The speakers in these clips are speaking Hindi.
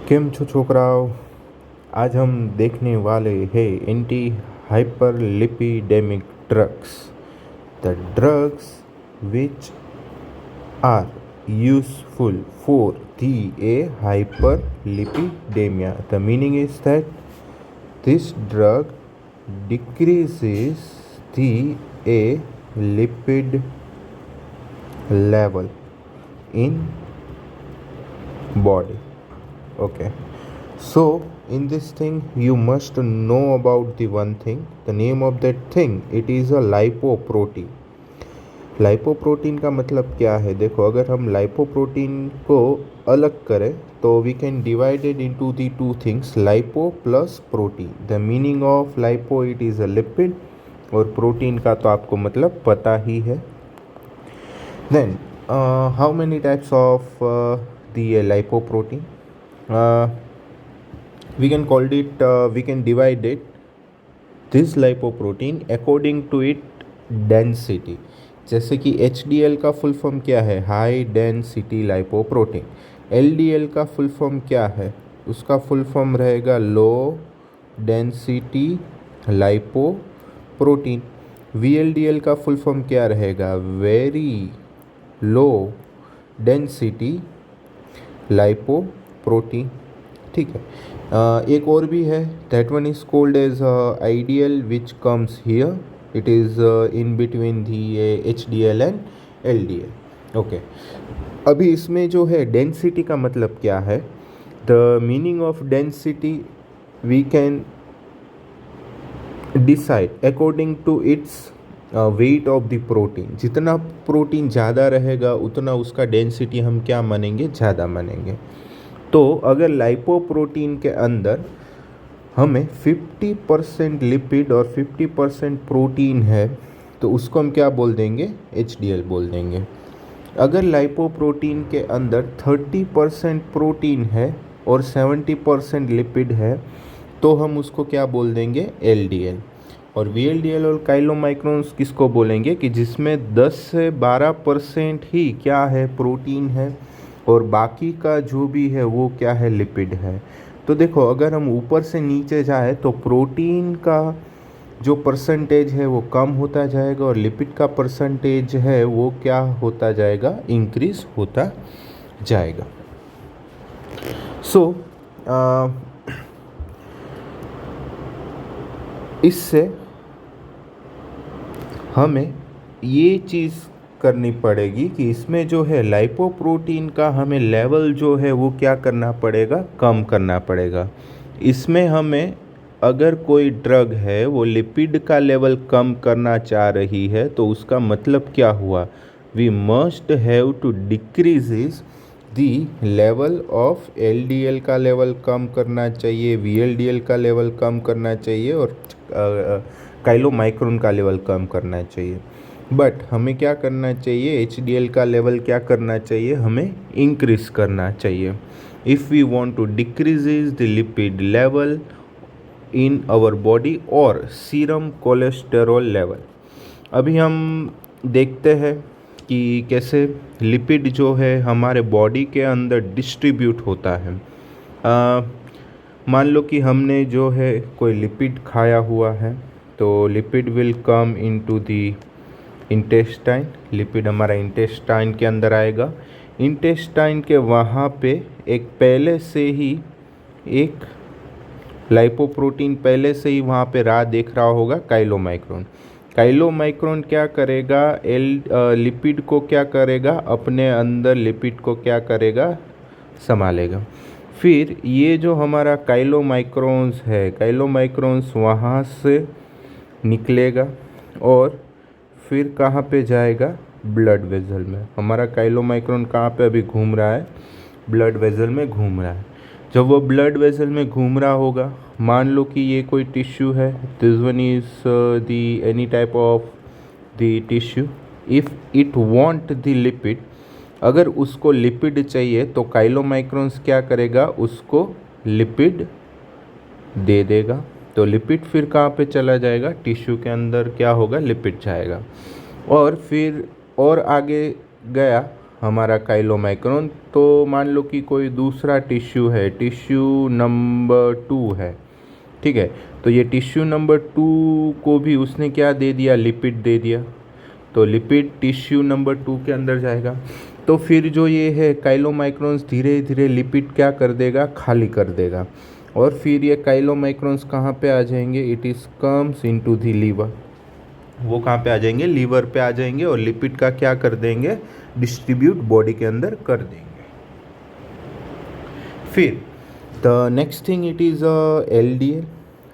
केम छो छोकराओ। आज हम देखने वाले हैं anti hyperlipidemic drugs, the drugs which are useful for the hyperlipidemia. The meaning is that this drug decreases the lipid level in body. Okay, so in this thing you must know about the one thing. The name of that thing, it is a lipoprotein. Lipoprotein का मतलब क्या है? देखो, अगर हम लाइपोप्रोटीन को अलग करें तो we can divided into the two things, lipo plus protein. The meaning of lipo, it is a lipid, और प्रोटीन का तो आपको मतलब पता ही है. Then how many types of the lipoprotein? we can call it we can divide it this lipoprotein according to it density. जैसे कि HDL का फुल फॉर्म क्या है? High density lipoprotein. LDL का फुल फॉर्म क्या है? उसका फुल फॉर्म रहेगा लो डेंसिटी लाइपोप्रोटीन. VLDL का फुल फॉर्म क्या रहेगा? Very low density lipoprotein. ठीक है. एक और भी है, that one is called as IDL which comes here. It is in between the HDL and LDL. Okay, अभी इसमें जो है डेंसिटी का मतलब क्या है? The meaning of density we can decide according to its weight of the protein. जितना प्रोटीन ज़्यादा रहेगा उतना उसका डेंसिटी हम क्या मानेंगे? ज़्यादा मानेंगे. तो अगर लाइपोप्रोटीन के अंदर हमें 50% लिपिड और 50% प्रोटीन है तो उसको हम क्या बोल देंगे? HDL बोल देंगे. अगर लाइपोप्रोटीन के अंदर 30% प्रोटीन है और 70% लिपिड है तो हम उसको क्या बोल देंगे? LDL. और VLDL और काइलोमाइक्रोन्स किसको बोलेंगे? कि जिसमें 10 से 12% ही क्या है? प्रोटीन है, और बाकी का जो भी है वो क्या है? लिपिड है. तो देखो, अगर हम ऊपर से नीचे जाए तो प्रोटीन का जो परसेंटेज है वो कम होता जाएगा और लिपिड का परसेंटेज है वो क्या होता जाएगा? इंक्रीज होता जाएगा. सो इससे हमें ये चीज़ करनी पड़ेगी कि इसमें जो है लाइपोप्रोटीन का हमें लेवल जो है वो क्या करना पड़ेगा? कम करना पड़ेगा. इसमें हमें अगर कोई ड्रग है वो लिपिड का लेवल कम करना चाह रही है तो उसका मतलब क्या हुआ? We must have to decreases the level of LDL का लेवल कम करना चाहिए, VLDL का लेवल कम करना चाहिए, और काइलोमाइक्रोन का लेवल कम करना चाहिए. बट हमें क्या करना चाहिए? HDL का लेवल क्या करना चाहिए? हमें इंक्रीज करना चाहिए. If we want to decreases the lipid level in our body और सीरम कोलेस्टेरॉल लेवल. अभी हम देखते हैं कि कैसे लिपिड जो है हमारे बॉडी के अंदर डिस्ट्रीब्यूट होता है. मान लो कि हमने जो है कोई लिपिड खाया हुआ है तो lipid will come into the intestine. Lipid हमारा इंटेस्टाइन के अंदर आएगा. इंटेस्टाइन के वहाँ पे एक पहले से ही एक लाइपोप्रोटीन पहले से ही वहाँ पे राह देख रहा होगा, काइलोमाइक्रोन. काइलोमाइक्रोन क्या करेगा? लिपिड को क्या करेगा? अपने अंदर लिपिड को क्या करेगा? संभालेगा. फिर ये जो हमारा काइलोमाइक्रोन्स है, काइलोमाइक्रोन्स वहाँ से निकलेगा और फिर कहाँ पे जाएगा? ब्लड वेजल में. हमारा काइलोमाइक्रोन कहाँ पे अभी घूम रहा है? ब्लड वेजल में घूम रहा है. जब वो ब्लड वेजल में घूम रहा होगा, मान लो कि ये कोई टिश्यू है, this one is the any type of the tissue. If it want the lipid, अगर उसको लिपिड चाहिए तो काइलोमाइक्रोन्स क्या करेगा? उसको लिपिड दे देगा. तो लिपिड फिर कहाँ पे चला जाएगा? टिश्यू के अंदर क्या होगा? लिपिड जाएगा. और फिर और आगे गया हमारा काइलोमाइक्रोन। तो मान लो कि कोई दूसरा टिश्यू है, टिश्यू नंबर 2 है, ठीक है। तो ये टिश्यू नंबर 2 को भी उसने क्या दे दिया, लिपिड दे दिया। तो लिपिड टिश्यू नंबर 2 के अंदर जाएगा। तो फिर जो ये है काइलोमाइक्रोन्स धीरे धीरे लिपिड क्या कर देगा, खाली कर देगा। और फिर ये काइलोमाइक्रोन्स कहाँ पे आ जाएंगे, it is comes into the liver. वो कहाँ पे आ जाएंगे, लीवर पे आ जाएंगे और लिपिड का क्या कर देंगे, डिस्ट्रीब्यूट बॉडी के अंदर कर देंगे। फिर the next thing it is LDL।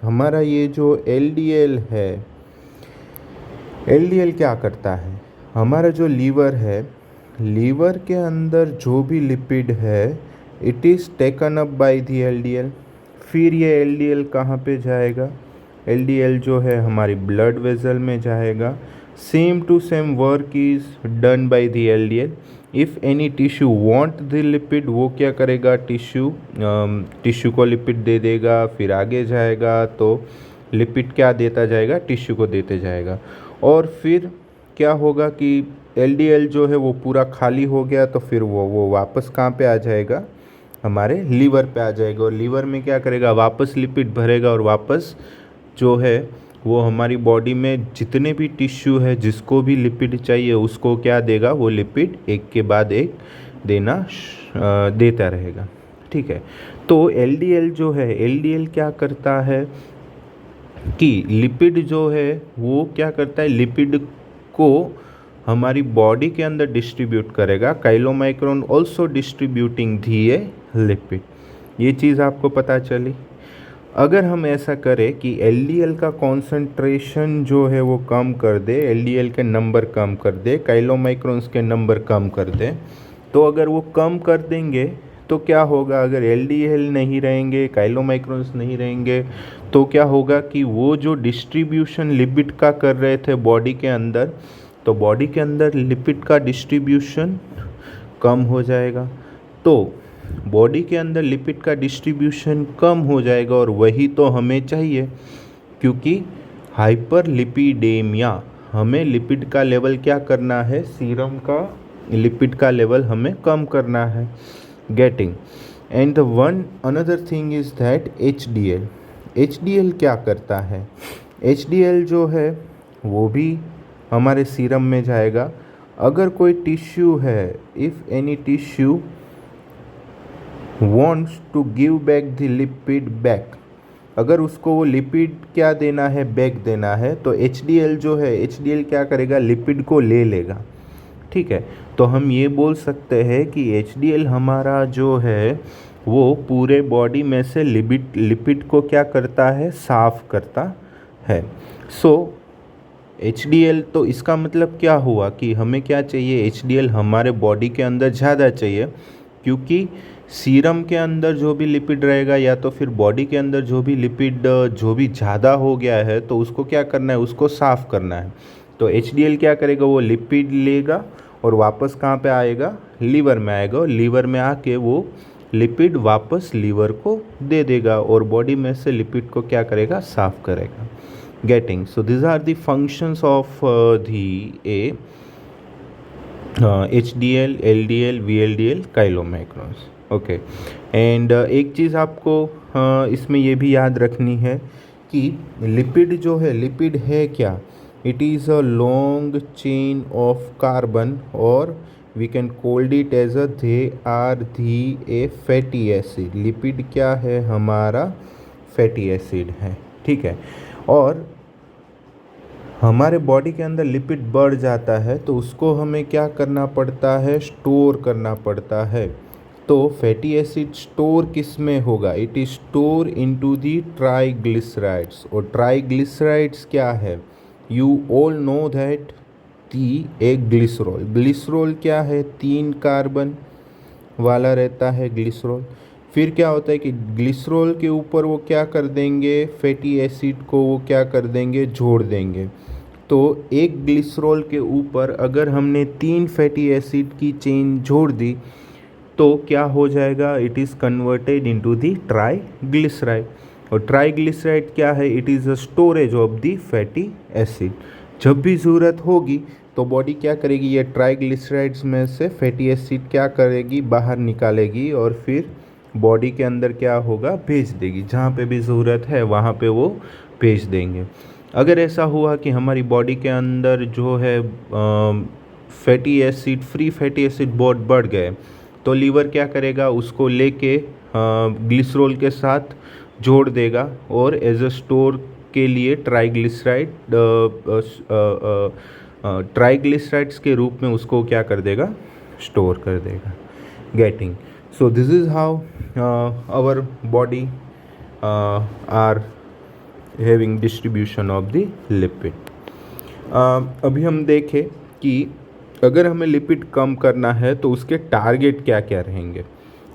हमारा ये जो LDL है, LDL क्या करता है, हमारा जो लीवर है, लीवर के अंदर जो भी लिपिड है it is taken up by the LDL। फिर ये LDL कहाँ पे जाएगा, LDL जो है हमारी ब्लड वेसल में जाएगा। Same to same work is done by the LDL। If any tissue want the lipid, वो क्या करेगा, टिश्यू को लिपिड दे देगा, फिर आगे जाएगा तो लिपिड क्या देता जाएगा, टिश्यू को देते जाएगा। और फिर क्या होगा कि LDL जो है वो पूरा खाली हो गया, तो फिर वो वापस कहाँ पे आ जाएगा, हमारे लीवर पे आ जाएगा। और लीवर में क्या करेगा, वापस लिपिड भरेगा और वापस जो है वो हमारी बॉडी में जितने भी टिश्यू है जिसको भी लिपिड चाहिए उसको क्या देगा, वो लिपिड एक के बाद एक देता रहेगा, ठीक है। तो LDL जो है, LDL क्या करता है कि लिपिड जो है वो क्या करता है, लिपिड को हमारी बॉडी के अंदर डिस्ट्रीब्यूट करेगा। काइलोमाइक्रोन ऑल्सो डिस्ट्रीब्यूटिंग दी ए लिपिड। ये चीज़ आपको पता चली। अगर हम ऐसा करें कि LDL का कॉन्सेंट्रेशन जो है वो कम कर दे, LDL के नंबर कम कर दे, काइलोमाइक्रोन्स के नंबर कम कर दे, तो अगर वो कम कर देंगे तो क्या होगा, अगर LDL नहीं रहेंगे, काइलोमाइक्रोन्स नहीं रहेंगे, तो क्या होगा कि वो जो डिस्ट्रीब्यूशन लिपिड का कर रहे थे बॉडी के अंदर, तो बॉडी के अंदर लिपिड का डिस्ट्रीब्यूशन कम हो जाएगा। तो बॉडी के अंदर लिपिड का डिस्ट्रीब्यूशन कम हो जाएगा और वही तो हमें चाहिए, क्योंकि हाइपरलिपिडेमिया, हमें लिपिड का लेवल क्या करना है, सीरम का लिपिड का लेवल हमें कम करना है। Getting and the one another thing is that HDL क्या करता है, HDL जो है वो भी हमारे सीरम में जाएगा। अगर कोई टिश्यू है, if any tissue wants to give back the lipid back, अगर उसको वो लिपिड क्या देना है, बैक देना है, तो HDL जो है, HDL क्या करेगा, लिपिड को ले लेगा, ठीक है। तो हम ये बोल सकते हैं कि HDL हमारा जो है वो पूरे बॉडी में से लिपिड को क्या करता है, साफ करता है। सो HDL, तो इसका मतलब क्या हुआ कि हमें क्या चाहिए, HDL हमारे बॉडी के अंदर ज़्यादा चाहिए, क्योंकि सीरम के अंदर जो भी लिपिड रहेगा या तो फिर बॉडी के अंदर जो भी लिपिड जो भी ज़्यादा हो गया है तो उसको क्या करना है, उसको साफ़ करना है। तो HDL क्या करेगा, वो लिपिड लेगा और वापस कहाँ पे आएगा, लीवर में आएगा, और लीवर में आके वो लिपिड वापस लीवर को दे देगा और बॉडी में से लिपिड को क्या करेगा, साफ़ करेगा। Getting, so this are the functions of the HDL, LDL, VLDL, chylomicrons. Okay, and एक चीज़ आपको इसमें ये भी याद रखनी है कि लिपिड जो है, लिपिड है क्या, it is a long chain of carbon, और we can called it as a they are the a fatty acid. Lipid क्या है, हमारा फैटी एसिड है, ठीक है। और हमारे बॉडी के अंदर लिपिड बढ़ जाता है तो उसको हमें क्या करना पड़ता है, स्टोर करना पड़ता है। तो फैटी एसिड स्टोर किस में होगा, it is store into the triglycerides. और ट्राइग्लिसराइड्स क्या है, you all know that the एक ग्लिसरॉल। ग्लिसरॉल क्या है, 3 कार्बन वाला रहता है ग्लिसरॉल। फिर क्या होता है कि ग्लिसरॉल के ऊपर वो क्या कर देंगे, फैटी एसिड को वो क्या कर देंगे, जोड़ देंगे। तो एक ग्लिसरॉल के ऊपर अगर हमने 3 फैटी एसिड की चेन जोड़ दी तो क्या हो जाएगा, it is converted into the triglyceride. और ट्राइग्लिसराइड क्या है, it is a storage of the fatty acid. जब भी ज़रूरत होगी तो बॉडी क्या करेगी, ये ट्राइग्लिसराइड्स में से फैटी एसिड क्या करेगी, बाहर निकालेगी और फिर बॉडी के अंदर क्या होगा, भेज देगी। जहाँ पे भी ज़रूरत है वहाँ पे वो भेज देंगे। अगर ऐसा हुआ कि हमारी बॉडी के अंदर जो है fatty acid, free fatty acid बहुत बढ़ गए, तो लीवर क्या करेगा, उसको लेके ग्लिसरॉल के साथ जोड़ देगा और एज अ स्टोर के लिए ट्राइग्लिसराइड्स के रूप में उसको क्या कर देगा, स्टोर कर देगा। Getting, so this is how our body are having distribution of the lipid. अभी हम देखें कि अगर हमें लिपिड कम करना है तो उसके टारगेट क्या क्या रहेंगे।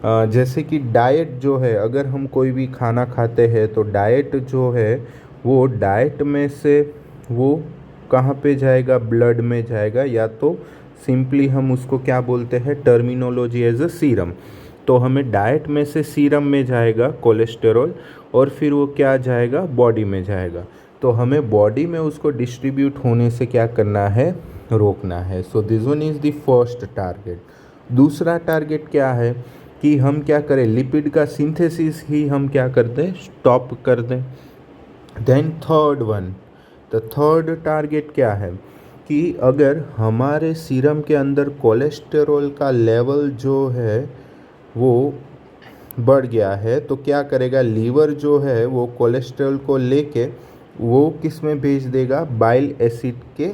जैसे कि डाइट जो है, अगर हम कोई भी खाना खाते हैं तो डाइट जो है वो डाइट में से वो कहाँ पे जाएगा, ब्लड में जाएगा, या तो सिंपली हम उसको क्या बोलते हैं, टर्मिनोलॉजी एज अ सीरम। तो हमें डाइट में से सीरम में जाएगा कोलेस्टेरॉल और फिर वो क्या जाएगा, बॉडी में जाएगा। तो हमें बॉडी में उसको डिस्ट्रीब्यूट होने से क्या करना है, रोकना है। So this one is the first target. दूसरा टारगेट क्या है कि हम क्या करें, लिपिड का सिंथेसिस ही हम क्या कर दें, स्टॉप कर दें। Then third one, the third target क्या है कि अगर हमारे सीरम के अंदर कोलेस्टेरॉल का लेवल जो है वो बढ़ गया है, तो क्या करेगा, लीवर जो है वो कोलेस्ट्रॉल को लेके वो किस में भेज देगा, बाइल एसिड के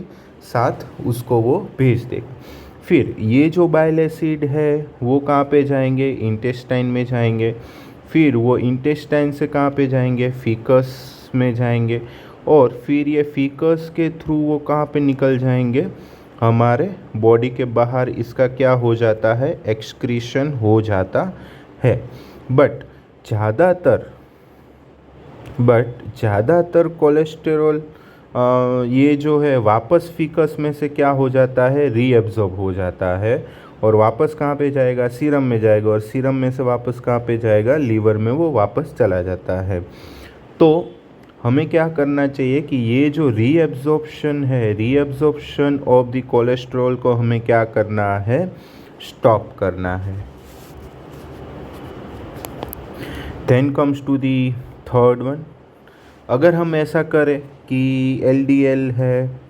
साथ उसको वो भेज देगा। फिर ये जो बाइल एसिड है वो कहाँ पे जाएंगे, इंटेस्टाइन में जाएंगे। फिर वो इंटेस्टाइन से कहाँ पे जाएंगे, फीकस में जाएंगे। और फिर ये फीकस के थ्रू वो कहाँ पे निकल जाएंगे, हमारे बॉडी के बाहर। इसका क्या हो जाता है, एक्सक्रीशन हो जाता है। बट ज़्यादातर कोलेस्टेरॉल ये जो है वापस फीकस में से क्या हो जाता है, रीअब्जॉर्ब हो जाता है और वापस कहाँ पे जाएगा, सीरम में जाएगा और सीरम में से वापस कहाँ पे जाएगा, लीवर में वो वापस चला जाता है। तो हमें क्या करना चाहिए कि ये जो रीअब्जॉर्प्शन है, रीअब्जॉर्प्शन ऑफ द कोलेस्ट्रॉल को हमें क्या करना है, स्टॉप करना है। Then comes to the third one. अगर हम ऐसा करें कि एलडीएल है,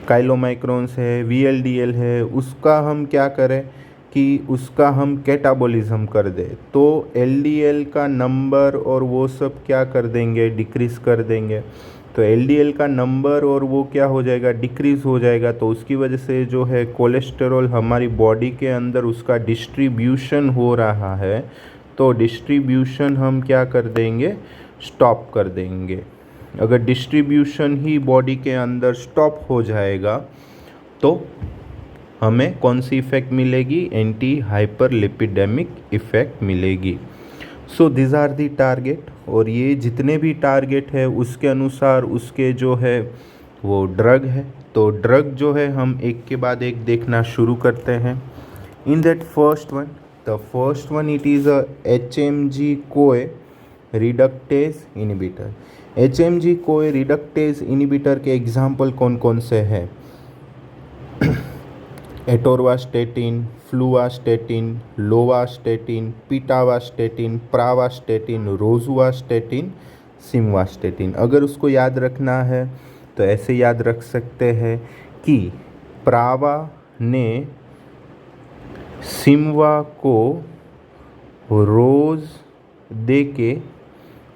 काइलोमाइक्रोन्स है, वीएलडीएल है, उसका हम क्या करें कि उसका हम कैटाबॉलिज्म कर दें, तो एलडीएल का नंबर और वो सब क्या कर देंगे, डिक्रीज़ कर देंगे। तो एलडीएल का नंबर और वो क्या हो जाएगा, डिक्रीज़ हो जाएगा। तो उसकी वजह से जो है कोलेस्टेरॉल हमारी बॉडी के अंदर उसका डिस्ट्रीब्यूशन हो रहा है, तो डिस्ट्रीब्यूशन हम क्या कर देंगे, स्टॉप कर देंगे। अगर डिस्ट्रीब्यूशन ही बॉडी के अंदर स्टॉप हो जाएगा तो हमें कौन सी इफ़ेक्ट मिलेगी, एंटी हाइपरलिपिडेमिक इफ़ेक्ट मिलेगी। So this are the target. और ये जितने भी टारगेट है उसके अनुसार उसके जो है वो ड्रग है। तो ड्रग जो है हम एक के बाद एक देखना शुरू करते हैं। In that first one, the first one it is a HMG CoA reductase inhibitor. HMG CoA reductase inhibitor के एग्जाम्पल कौन कौन से हैं, एटोरवास्टेटिन, फ्लूवास्टेटिन, लोवास्टेटिन, पिटावास्टेटिन, प्रावास्टेटिन, रोजुवास्टेटिन, सिमवास्टेटिन। अगर उसको याद रखना है तो ऐसे याद रख सकते हैं कि प्रावा ने सिमवा को रोज दे के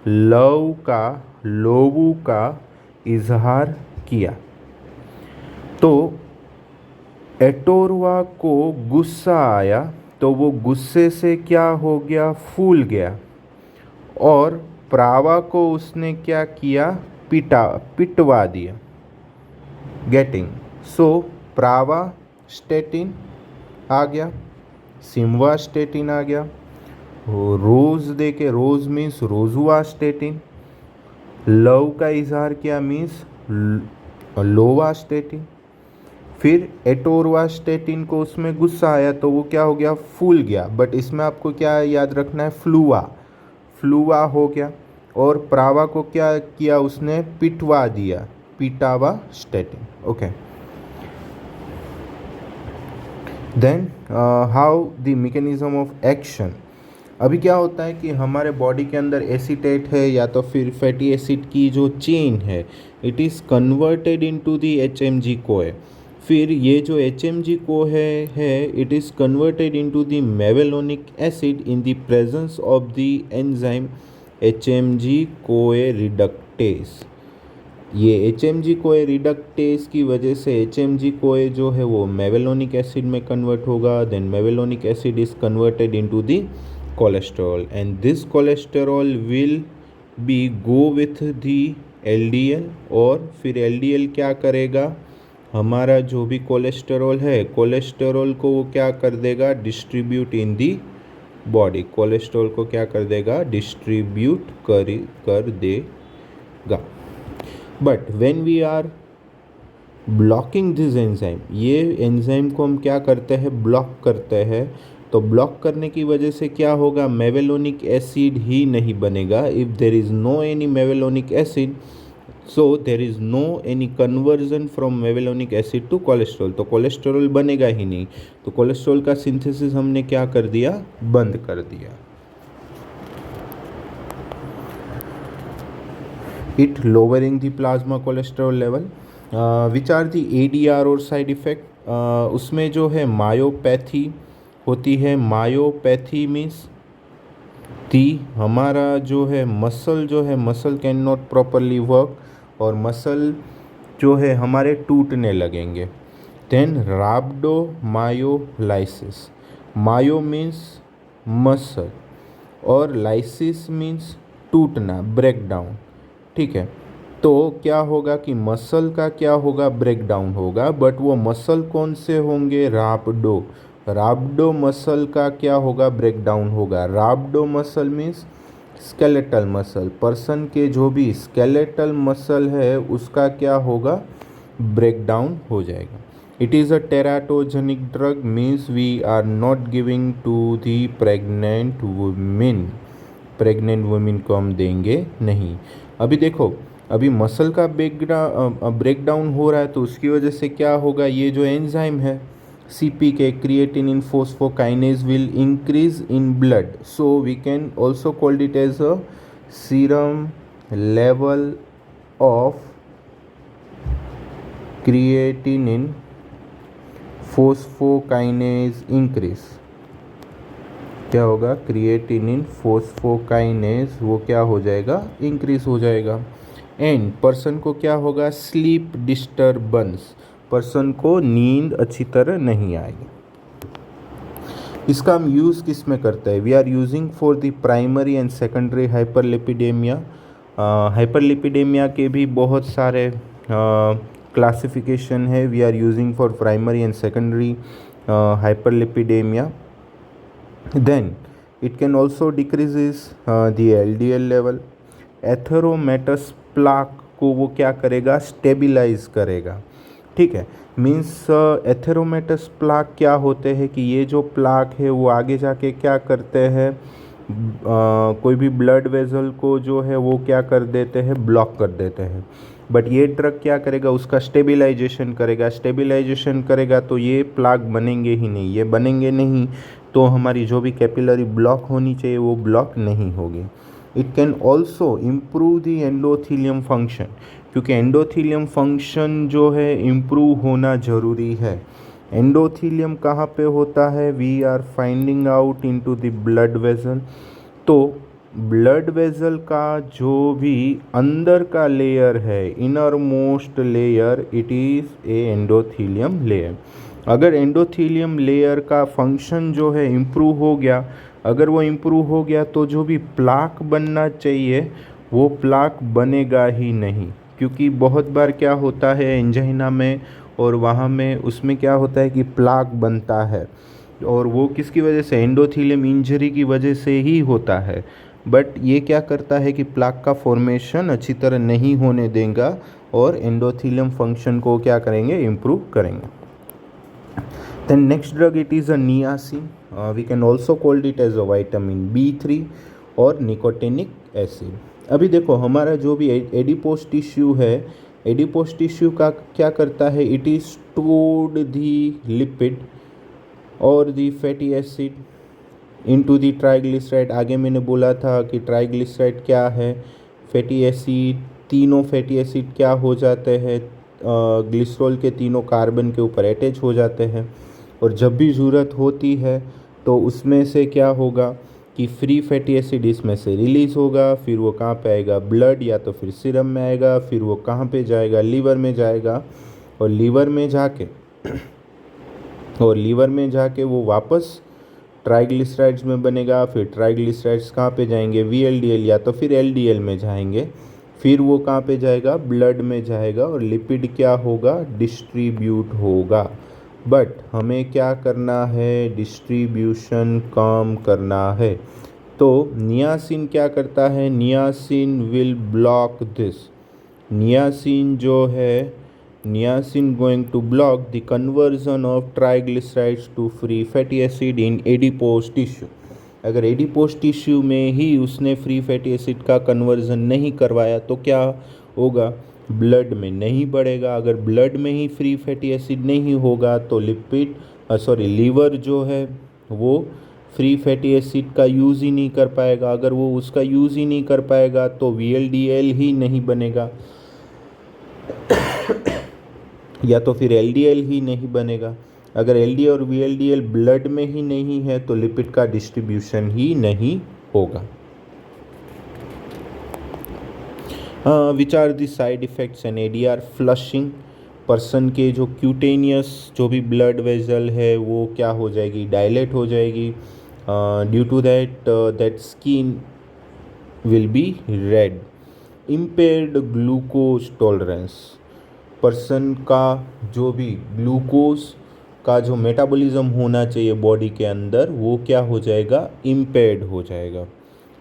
लोवू का इजहार किया। तो एटोरवा को गुस्सा आया तो वो गुस्से से क्या हो गया, फूल गया। और प्रावा को उसने क्या किया, पिटवा दिया। गेटिंग, सो प्रावा स्टेटिन आ गया, सिमवा स्टेटिन आ गया, रोज दे के, रोज मीन्स रोजुआ स्टेटिन, लव का इजहार किया मीन्स लोवा स्टेटिन। फिर एटोरवास्टेटिन को उसमें गुस्सा आया तो वो क्या हो गया, फूल गया। बट इसमें आपको क्या याद रखना है, फ्लूवा हो गया। और प्रावा को क्या किया उसने, पिटवा दिया, pitavastatin. Okay, then how the mechanism of action. अभी क्या होता है कि हमारे बॉडी के अंदर एसीटेट है या तो फिर फैटी एसिड की जो चेन है, it is converted into the HMG CoA. फिर ये जो HMG को है it is converted into the mevalonic acid in the presence of the enzyme HMG CoA reductase. ये HMG कोए रिडक्टेस की वजह से HMG कोए जो है वो मेवेलोनिक एसिड में कन्वर्ट होगा। Then mevalonic acid is converted into the cholesterol and this cholesterol will be go with the LDL। और फिर LDL क्या करेगा, हमारा जो भी कोलेस्ट्रॉल है, कोलेस्ट्रॉल को वो क्या कर देगा, distribute in the body. Cholesterol को क्या कर देगा, डिस्ट्रीब्यूट कर देगा। But when we are blocking this enzyme, ये एंजाइम को हम क्या करते हैं, ब्लॉक करते हैं। तो ब्लॉक करने की वजह से क्या होगा, मेवेलोनिक एसिड ही नहीं बनेगा। If there is no any mevalonic acid, so there is no any conversion from mevalonic acid to cholesterol, तो कोलेस्ट्रॉल बनेगा ही नहीं। तो कोलेस्ट्रॉल का सिंथेसिस हमने क्या कर दिया, बंद कर दिया। It lowering the plasma cholesterol level. Which are the ADR और साइड इफ़ेक्ट। उसमें जो है मायोपैथी होती है। मायोपैथी मीन्स हमारा जो है muscle can not properly work और मसल जो है हमारे टूटने लगेंगे। देन राब्डोमायोलाइसिस। मायो मीन्स मसल और लाइसिस मीन्स टूटना, ब्रेक डाउन। ठीक है, तो क्या होगा कि मसल का क्या होगा, ब्रेक डाउन होगा। बट वो मसल कौन से होंगे, राब्डो मसल का क्या होगा, ब्रेक डाउन होगा। Rhabdo muscle means skeletal muscle, person के जो भी स्केलेटल मसल है उसका क्या होगा, ब्रेक डाउन हो जाएगा। It is a teratogenic drug means we are not giving to the pregnant women. Pregnant women को हम देंगे नहीं। अभी देखो, अभी मसल का ब्रेक डाउन हो रहा है तो उसकी वजह से क्या होगा, ये जो एंजाइम है CPK, creatinine phosphokinase, will increase in blood, so we can also call it as a serum level of creatinine phosphokinase increase। क्या होगा, क्रिएटिनिन फोस्फोकाइनेज वो क्या हो जाएगा, इंक्रीज हो जाएगा। एंड पर्सन को क्या होगा, स्लीप डिस्टर्बेंस, पर्सन को नींद अच्छी तरह नहीं आएगी। इसका हम यूज़ किस में करते हैं, we are using for the primary and secondary hyperlipidemia. Hyperlipidemia के भी बहुत सारे क्लासिफिकेशन है। We are using for primary and secondary hyperlipidemia. Then it can also decreases the LDL level। Atheromatous plaque को वो क्या करेगा, स्टेबिलाइज करेगा। ठीक है, मीन्स एथेरोमेटस प्लाक क्या होते हैं कि ये जो प्लाक है वो आगे जाके क्या करते हैं, कोई भी ब्लड वेसल को जो है वो क्या कर देते हैं, ब्लॉक कर देते हैं। बट ये ड्रग क्या करेगा, उसका स्टेबिलाइजेशन करेगा। स्टेबिलाइजेशन करेगा तो ये प्लाक बनेंगे ही नहीं। ये बनेंगे नहीं तो हमारी जो भी कैपिलरी ब्लॉक होनी चाहिए वो ब्लॉक नहीं होगी। It can also improve the endothelium function, क्योंकि एंडोथीलियम फंक्शन जो है इम्प्रूव होना ज़रूरी है। एंडोथीलियम कहाँ पे होता है, we are finding out into the blood vessel. तो ब्लड वेसल का जो भी अंदर का लेयर है, inner most layer, it is a endothelium layer. अगर एंडोथीलियम लेयर का फंक्शन जो है इम्प्रूव हो गया, अगर वो इम्प्रूव हो गया तो जो भी प्लाक बनना चाहिए वो प्लाक बनेगा ही नहीं। क्योंकि बहुत बार क्या होता है एंजाइना में और वहाँ में उसमें क्या होता है कि प्लाक बनता है और वो किसकी वजह से, एंडोथीलियम इंजरी की वजह से ही होता है। बट ये क्या करता है कि प्लाक का फॉर्मेशन अच्छी तरह नहीं होने देगा और एंडोथीलियम फंक्शन को क्या करेंगे, इम्प्रूव करेंगे। Then next drug, it is a niacin. We can also call it as a vitamin B3 और निकोटिनिक एसिड। अभी देखो हमारा जो भी एडिपोस टिश्यू है, एडिपोस टिश्यू का क्या करता है, it is stored the lipid और the fatty acid into the triglyceride. आगे मैंने बोला था कि ट्राइग्लिसराइड क्या है, फैटी एसिड, तीनों फैटी एसिड क्या हो जाते हैं, ग्लिसरॉल के तीनों कार्बन के ऊपर अटैच हो जाते हैं, और जब भी ज़रूरत होती है तो उसमें से क्या होगा कि फ्री फैटी एसिड इसमें से रिलीज़ होगा, फिर वो कहाँ पे आएगा, ब्लड या तो फिर सीरम में आएगा, फिर वो कहाँ पे जाएगा, लीवर में जाएगा, और लीवर में जाके वो वापस ट्राइग्लिसराइड्स में बनेगा, फिर ट्राइग्लिसराइड्स कहाँ पे जाएंगे, VLDL या तो फिर LDL में जाएंगे, फिर वो कहाँ पे जाएगा, ब्लड में जाएगा, और लिपिड क्या होगा, डिस्ट्रीब्यूट होगा। बट हमें क्या करना है, डिस्ट्रीब्यूशन कम करना है। तो नियासिन क्या करता है, niacin will block this. Niacin going to block the conversion of triglycerides to free fatty acid in adipose tissue. अगर एडिपोज टिश्यू में ही उसने फ्री फैटी एसिड का कन्वर्जन नहीं करवाया तो क्या होगा, ब्लड में नहीं बढ़ेगा। अगर ब्लड में ही फ्री फैटी एसिड नहीं होगा तो लीवर जो है वो फ्री फैटी एसिड का यूज़ ही नहीं कर पाएगा। अगर वो उसका यूज़ ही नहीं कर पाएगा तो VLDL ही नहीं बनेगा या तो फिर LDL ही नहीं बनेगा। अगर LDL और VLDL ब्लड में ही नहीं है तो लिपिड का डिस्ट्रीब्यूशन ही नहीं होगा। Which are the side effects and ADR flushing. Person के जो क्यूटेनियस जो भी ब्लड वेजल है वो क्या हो जाएगी, डायलेट हो जाएगी। Due to that skin will be red. Impaired glucose tolerance. Person का जो भी ग्लूकोज का जो मेटाबॉलिज्म होना चाहिए बॉडी के अंदर वो क्या हो जाएगा, इम्पेयर्ड हो जाएगा।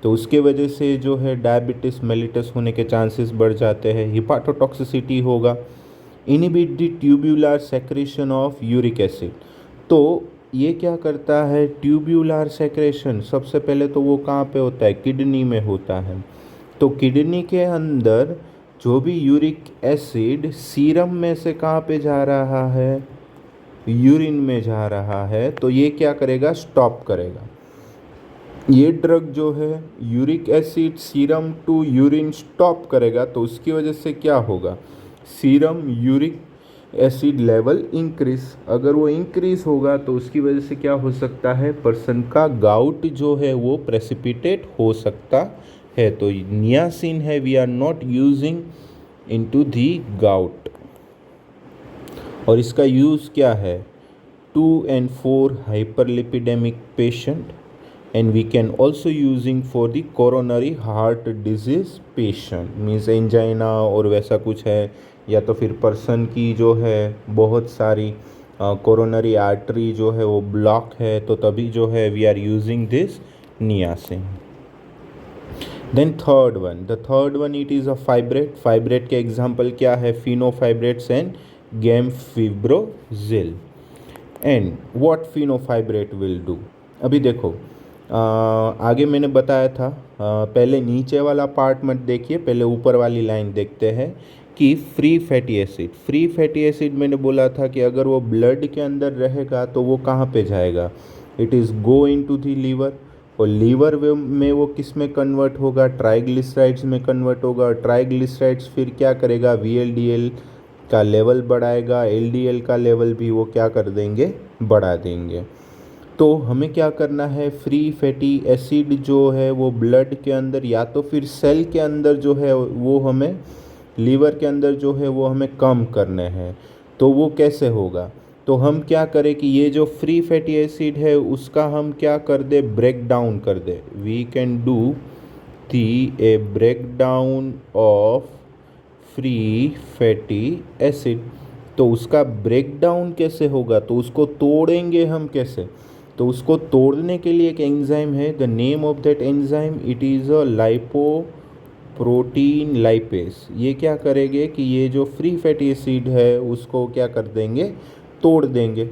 तो उसके वजह से जो है डायबिटीज़ मेलिटस होने के चांसेस बढ़ जाते हैं। हिपाटोटॉक्सिसिटी होगा। Inhibit the tubular secretion of uric acid. तो ये क्या करता है, ट्यूब्यूलर सेक्रेशन सबसे पहले तो वो कहाँ पे होता है, किडनी में होता है। तो किडनी के अंदर जो भी यूरिक एसिड सीरम में से कहाँ पे जा रहा है, यूरिन में जा रहा है, तो ये क्या करेगा, स्टॉप करेगा। ये ड्रग जो है uric acid serum to urine stop करेगा, तो उसकी वजह से क्या होगा, serum uric acid level increase. अगर वो इंक्रीज होगा तो उसकी वजह से क्या हो सकता है, पर्सन का गाउट जो है वो प्रेसिपिटेट हो सकता है। तो नियासिन है we are not using into the gout. और इसका यूज़ क्या है, 2 and 4 hyperlipidemic patient, and we can also using for the coronary heart disease patient, means angina और वैसा कुछ है, या तो फिर पर्सन की जो है बहुत सारी कोरोनरी आर्टरी जो है वो ब्लॉक है, तो तभी जो है we are using this niacin. Then third one it is a fibrate. Fibrate के एग्जाम्पल क्या है, fenofibrates and gemfibrozil. And what fenofibrate will do. अभी देखो आगे मैंने बताया था, पहले नीचे वाला पार्ट मत देखिए, पहले ऊपर वाली लाइन देखते हैं कि फ्री फैटी एसिड मैंने बोला था कि अगर वो ब्लड के अंदर रहेगा तो वो कहाँ पे जाएगा, it is go into the liver, और लीवर में वो किस में कन्वर्ट होगा, ट्राइग्लिसराइड्स में कन्वर्ट होगा। ट्राइग्लिसराइड्स फिर क्या करेगा, VLDL का लेवल बढ़ाएगा, LDL का लेवल भी वो क्या कर देंगे, बढ़ा देंगे। तो हमें क्या करना है, फ्री फैटी एसिड जो है वो ब्लड के अंदर या तो फिर सेल के अंदर जो है वो हमें, लीवर के अंदर जो है वो हमें कम करने हैं। तो वो कैसे होगा, तो हम क्या करें कि ये जो फ्री फैटी एसिड है उसका हम क्या कर दे, ब्रेक डाउन कर दे। We can do a break down of free fatty acid. तो उसका ब्रेक डाउन कैसे होगा, तो उसको तोड़ेंगे हम कैसे, तो उसको तोड़ने के लिए एक एंजाइम है, the name of that enzyme it is a lipoprotein lipase. ये क्या करेंगे कि ये जो फ्री फैटी एसिड है उसको क्या कर देंगे, तोड़ देंगे।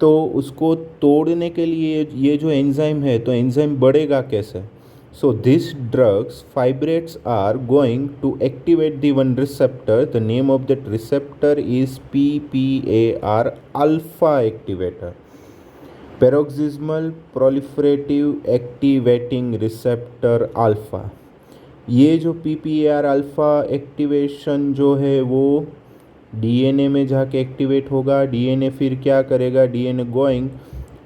तो उसको तोड़ने के लिए ये जो एंजाइम है, तो एंजाइम बढ़ेगा कैसे, so these drugs fibrates are going to activate the one receptor, the name of that receptor is PPAR alpha activator। Paroxysmal proliferative activating receptor alpha. ये जो PPAR अल्फ़ा एक्टिवेशन जो है वो DNA में जाके एक्टिवेट होगा। DNA फिर क्या करेगा, DNA going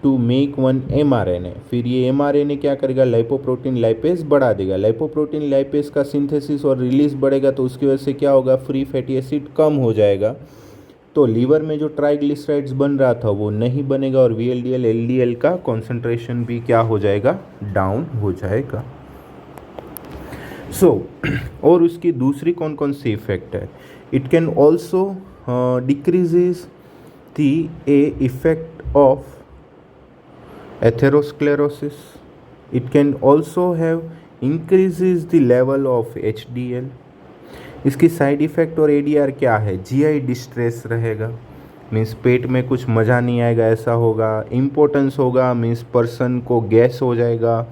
to make one mRNA। फिर ये mRNA क्या करेगा, लाइपोप्रोटीन लाइपेज बढ़ा देगा। लाइपोप्रोटीन लाइपेज का सिंथेसिस और रिलीज बढ़ेगा तो उसकी वजह से क्या होगा, फ्री फैटी एसिड कम हो जाएगा। तो लीवर में जो ट्राइग्लिसराइड्स बन रहा था वो नहीं बनेगा और VLDL LDL का कॉन्सेंट्रेशन भी क्या हो जाएगा, डाउन हो जाएगा। और उसकी दूसरी कौन कौन सी इफेक्ट है, it can also decreases the effect of atherosclerosis. It can also have increases the level of HDL। इसकी साइड इफ़ेक्ट और ADR क्या है, GI डिस्ट्रेस रहेगा, मीन्स पेट में कुछ मज़ा नहीं आएगा ऐसा होगा। इम्पोर्टेंस होगा, मीन्स पर्सन को गैस हो जाएगा।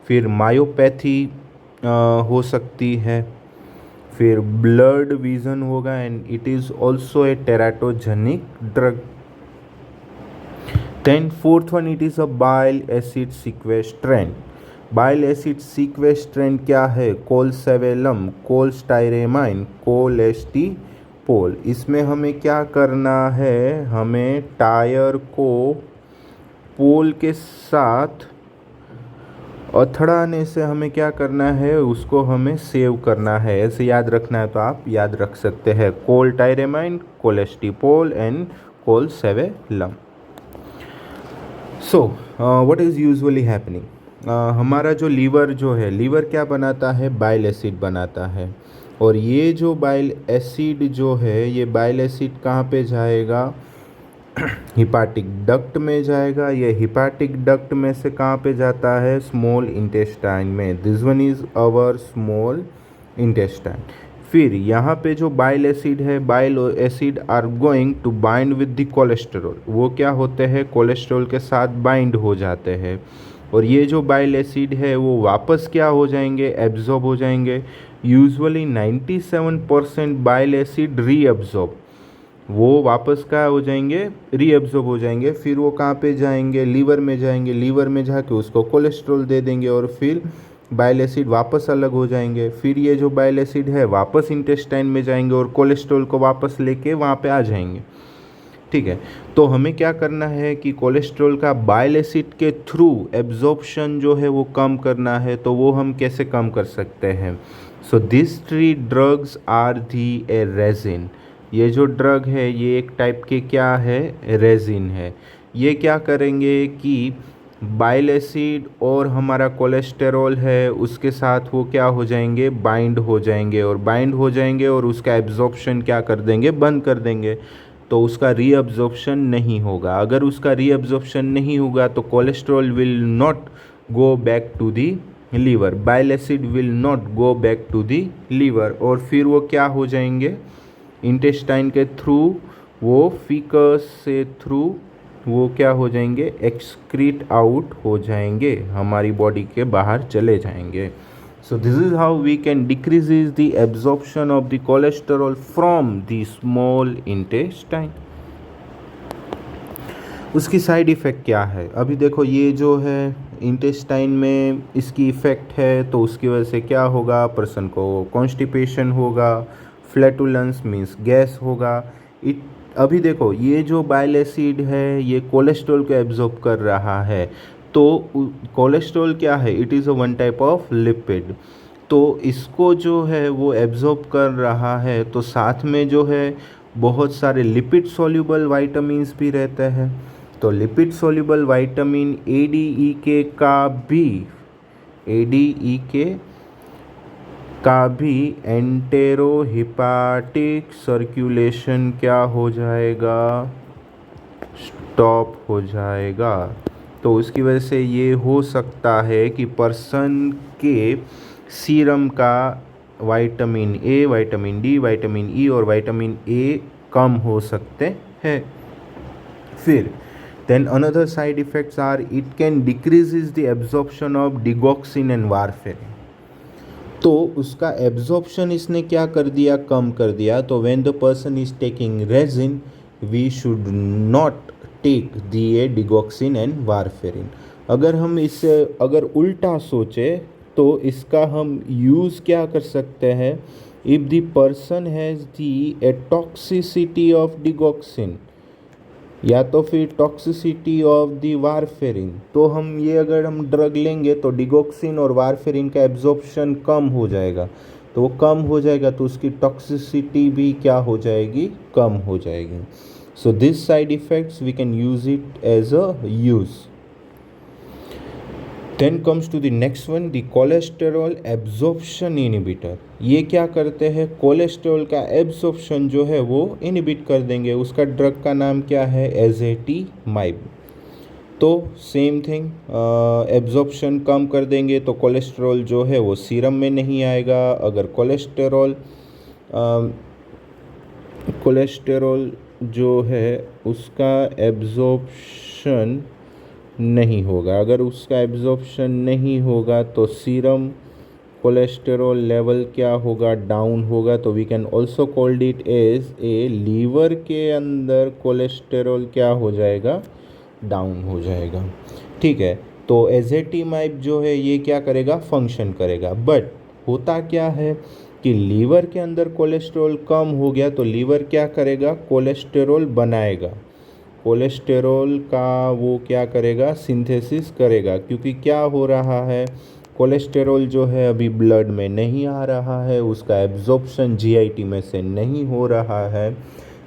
फिर मायोपैथी हो सकती है। फिर ब्लड विजन होगा and it is also a teratogenic drug. Then fourth one, it is a bile acid sequestrant. Bile acid sequestrant क्या है, कोलसेवेलम, कोलस्टाइरेमाइन, कोलेस्टिपोल। इसमें हमें क्या करना है, हमें टायर को पोल के साथ अथड़ाने से हमें क्या करना है, उसको हमें सेव करना है। ऐसे याद रखना है तो आप याद रख सकते हैं, cholestyramine, colestipol and colesevelam. So what is usually happening, हमारा जो लीवर क्या बनाता है, बाइल एसिड बनाता है। और ये जो बाइल एसिड जो है, ये बाइल एसिड कहाँ पे जाएगा, हिपैटिक डक्ट में जाएगा। ये हिपैटिक डक्ट में से कहाँ पे जाता है, स्मॉल इंटेस्टाइन में। This one is our small intestine. फिर यहाँ पे जो बाइल एसिड है, bile acid are going to bind with the cholesterol. वो क्या होते हैं, कोलेस्ट्रॉल के साथ बाइंड हो जाते हैं। और ये जो बाइल एसिड है वो वापस क्या हो जाएंगे, एब्जॉर्ब हो जाएंगे। यूजुअली 97% बाइल एसिड रीअब्जॉर्ब, वो वापस क्या हो जाएंगे, रीअब्जॉर्ब हो जाएंगे। फिर वो कहाँ पे जाएंगे, लीवर में जाएंगे। लीवर में जाके उसको कोलेस्ट्रॉल दे देंगे और फिर बाइल एसिड वापस अलग हो जाएंगे। फिर ये जो बाइल एसिड है वापस इंटेस्टाइन में जाएंगे और कोलेस्ट्रॉल को वापस लेके वहाँ पे आ जाएंगे। ठीक है, तो हमें क्या करना है कि कोलेस्ट्रॉल का बाइल एसिड के थ्रू एब्जॉर्प्शन जो है वो कम करना है। तो वो हम कैसे कम कर सकते हैं, so this three drugs are the a resin. ये जो ड्रग है ये एक टाइप के क्या है, रेजिन है। ये क्या करेंगे कि बाइल एसिड और हमारा कोलेस्टेरॉल है उसके साथ वो क्या हो जाएंगे, बाइंड हो जाएंगे। और बाइंड हो जाएंगे और उसका एब्जॉर्प्शन क्या कर देंगे, बंद कर देंगे। तो उसका रीअब्जॉर्प्शन नहीं होगा। अगर उसका रीअब्जॉर्प्शन नहीं होगा तो cholesterol will not go back to the liver, bile acid will not go back to the liver. और फिर वो क्या हो जाएंगे, इंटेस्टाइन के थ्रू, वो फीकस से थ्रू वो क्या हो जाएंगे, एक्सक्रीट आउट हो जाएंगे, हमारी बॉडी के बाहर चले जाएंगे। So this is how we can decreases the absorption of the cholesterol from the small intestine. उसकी साइड इफ़ेक्ट क्या है, अभी देखो ये जो है इंटेस्टाइन में इसकी इफ़ेक्ट है तो उसकी वजह से क्या होगा, पर्सन को कॉन्स्टिपेशन होगा, फ्लैटुलेंस मीन्स गैस होगा। अभी देखो ये जो बाइल एसिड है ये कोलेस्ट्रॉल को एब्जॉर्ब कर रहा है। तो कोलेस्ट्रॉल क्या है, it is a one type of lipid. तो इसको जो है वो एब्जॉर्ब कर रहा है। तो साथ में जो है बहुत सारे लिपिड सॉल्युबल वाइटामिन्स भी रहते हैं। तो लिपिड सॉल्युबल वाइटामिन ADEK का भी एंटेरो हिपैटिक सर्कुलेशन क्या हो जाएगा, स्टॉप हो जाएगा। तो उसकी वजह से ये हो सकता है कि पर्सन के सीरम का vitamin A, vitamin D, vitamin E और विटामिन A कम हो सकते हैं। फिर then another side effects are it can decreases the absorption of digoxin and warfarin। तो उसका एब्जॉर्प्शन इसने क्या कर दिया, कम कर दिया। तो when the person is taking resin we should not take DA, digoxin and warfarin. अगर हम इसे अगर उल्टा सोचे तो इसका हम यूज़ क्या कर सकते हैं, if the person has the A toxicity of digoxin या तो फिर टॉक्सिसिटी ऑफ दी वारफेरिन, तो हम ये अगर हम ड्रग लेंगे तो डिगॉक्सिन और वारफेरिन का एब्जॉर्प्शन कम हो जाएगा, तो वो कम हो जाएगा तो उसकी टॉक्सिसिटी भी क्या हो जाएगी, कम हो जाएगी। So this side effects we can use it as a use. Then comes to the next one, the cholesterol absorption inhibitor. ये क्या करते हैं, कोलेस्टेरॉल का एब्जॉर्प्शन जो है वो इनहिबिट कर देंगे। उसका ड्रग का नाम क्या है, एज़ेटिमाइब। तो सेम थिंग, एब्जॉर्प्शन कम कर देंगे तो कोलेस्टेरॉल जो है वो सीरम में नहीं आएगा। अगर कोलेस्टेरॉल जो है उसका एब्जॉर्प्शन नहीं होगा, अगर उसका एब्जॉर्प्शन नहीं होगा तो सीरम कोलेस्टेरॉल लेवल क्या होगा, डाउन होगा। तो we can also called it as a liver के अंदर कोलेस्टेरॉल क्या हो जाएगा, डाउन हो जाएगा। ठीक है, तो एज़ेटिमाइब जो है ये क्या करेगा, फंक्शन करेगा। बट होता क्या है कि लीवर के अंदर कोलेस्ट्रॉल कम हो गया तो लीवर क्या करेगा, कोलेस्टेरॉल बनाएगा, कोलेस्टेरॉल का वो क्या करेगा, सिंथेसिस करेगा। क्योंकि क्या हो रहा है, कोलेस्टेरॉल जो है अभी ब्लड में नहीं आ रहा है, उसका एब्जॉर्प्शन जीआईटी में से नहीं हो रहा है,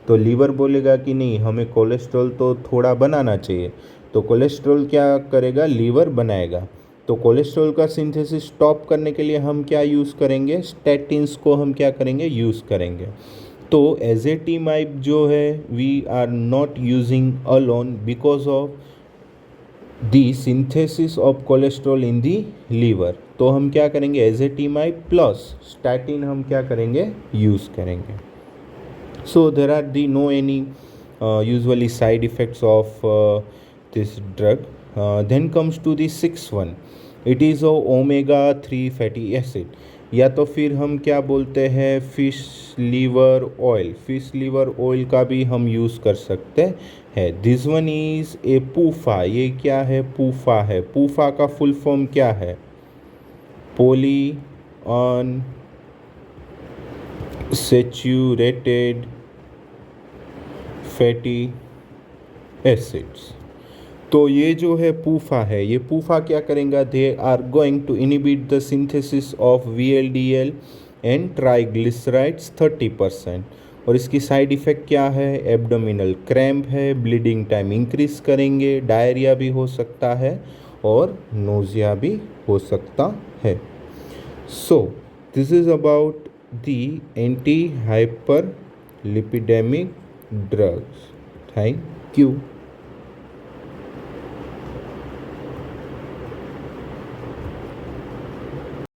तो लीवर बोलेगा कि नहीं हमें कोलेस्ट्रॉल तो थोड़ा बनाना चाहिए। तो कोलेस्ट्रॉल क्या करेगा, लीवर बनाएगा। तो कोलेस्ट्रॉल का सिंथेसिस स्टॉप करने के लिए हम क्या यूज़ करेंगे, स्टैटिन्स को हम क्या करेंगे, यूज़ करेंगे। तो एज़ेटिमाइब जो है we are not using alone because of the synthesis of cholesterol in the liver. तो हम क्या करेंगे, एज़ेटिमाइब प्लस स्टैटिन हम क्या करेंगे, यूज़ करेंगे। So there are no any usually side effects of this drug. Then comes to the sixth one. It is a omega-3 fatty acid, या तो फिर हम क्या बोलते हैं, fish liver oil. Fish liver oil का भी हम यूज़ कर सकते हैं। This one is a PUFA. ये क्या है, पूफा है। पूफा का फुल फॉर्म क्या है, पॉली अनसैचुरेटेड फैटी एसिड्स। तो ये जो है पूफा है, ये पूफा क्या करेंगे, they are going to inhibit the synthesis of VLDL and triglycerides 30%। और इसकी साइड इफ़ेक्ट क्या है, एब्डोमिनल क्रैम्प है, ब्लीडिंग टाइम इंक्रीज करेंगे, डायरिया भी हो सकता है और नोजिया भी हो सकता है। So this is about the anti hyperlipidemic drugs. Thank you.